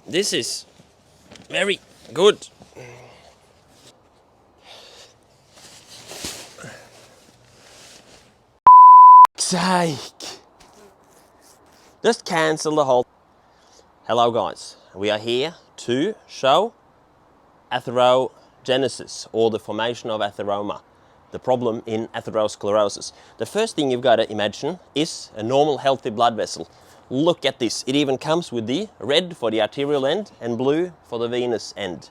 this is very good. Sake. Just cancel the whole. Hello guys, we are here to show atherogenesis, or the formation of atheroma, the problem in atherosclerosis. The first thing you've got to imagine is a normal healthy blood vessel. Look at this, it even comes with the red for the arterial end and blue for the venous end.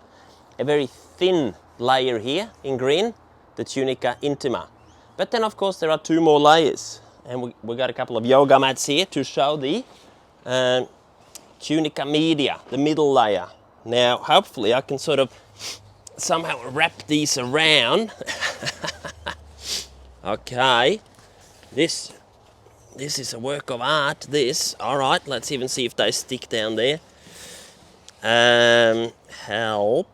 A very thin layer here in green, the tunica intima. But then of course there are two more layers, and we got a couple of yoga mats here to show the tunica media, the middle layer. Now hopefully I can sort of somehow wrap these around. Okay, this is a work of art, this. Alright, let's even see if they stick down there. Help.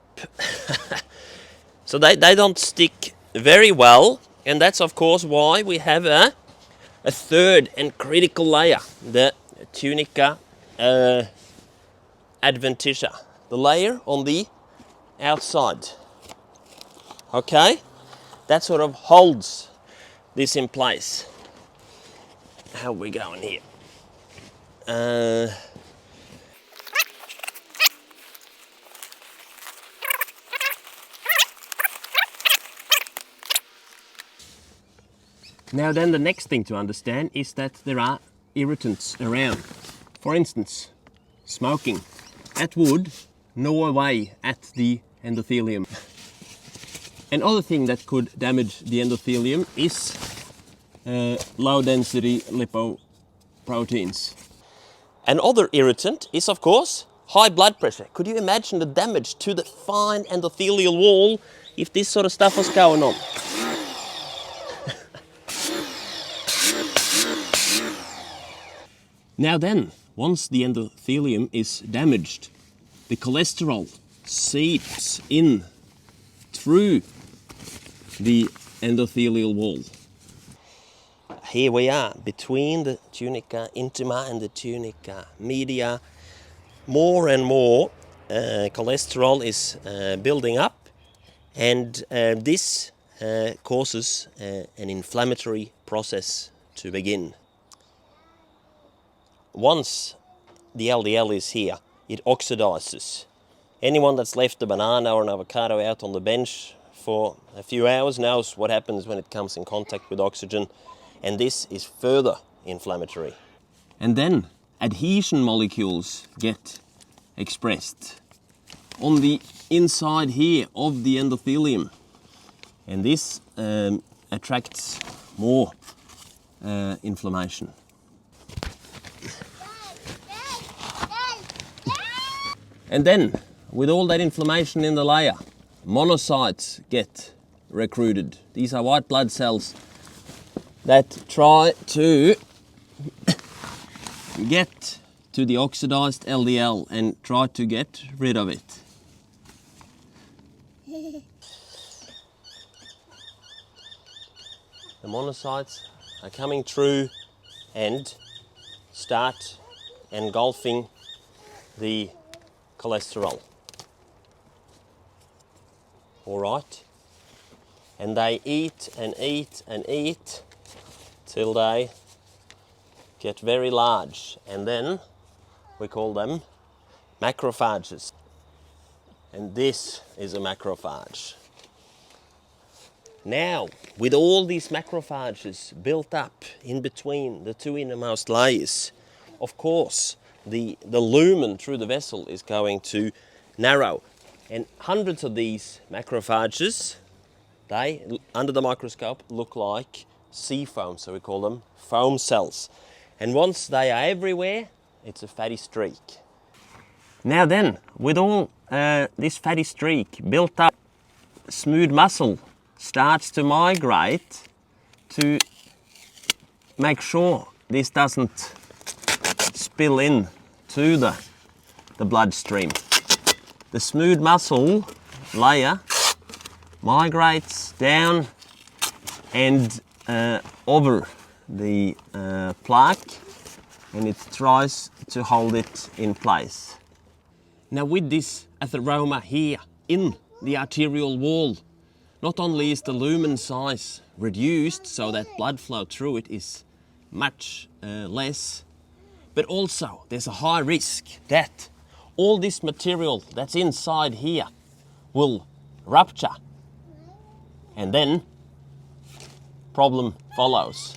So they don't stick very well, and that's of course why we have a third and critical layer, the tunica adventitia, the layer on the outside. Okay, that sort of holds this in place. How are we going here? Now then, the next thing to understand is that there are irritants around. For instance, smoking. That would gnaw away at the endothelium. Another thing that could damage the endothelium is low density lipoproteins. Another irritant is of course high blood pressure. Could you imagine the damage to the fine endothelial wall if this sort of stuff was going on? Now then, once the endothelium is damaged, the cholesterol seeps in through the endothelial wall. Here we are, between the tunica intima and the tunica media. More and more cholesterol is building up, and this causes an inflammatory process to begin. Once the LDL is here, it oxidizes. Anyone that's left a banana or an avocado out on the bench for a few hours knows what happens when it comes in contact with oxygen, and this is further inflammatory. And then adhesion molecules get expressed on the inside here of the endothelium, and this attracts more inflammation. And then, with all that inflammation in the layer, monocytes get recruited. These are white blood cells that try to get to the oxidized LDL and try to get rid of it. The monocytes are coming through and start engulfing the cholesterol. All right, and they eat and eat and eat till they get very large, and then we call them macrophages. And this is a macrophage. Now, with all these macrophages built up in between the two innermost layers, of course the lumen through the vessel is going to narrow. And hundreds of these macrophages, they, under the microscope, look like sea foam, so we call them foam cells. And once they are everywhere, it's a fatty streak. Now then, with all this fatty streak built up, smooth muscle starts to migrate to make sure this doesn't spill in to the bloodstream. The smooth muscle layer migrates down and over the plaque, and it tries to hold it in place. Now with this atheroma here in the arterial wall, not only is the lumen size reduced so that blood flow through it is much less, but also there's a high risk that all this material that's inside here will rupture, and then problem follows.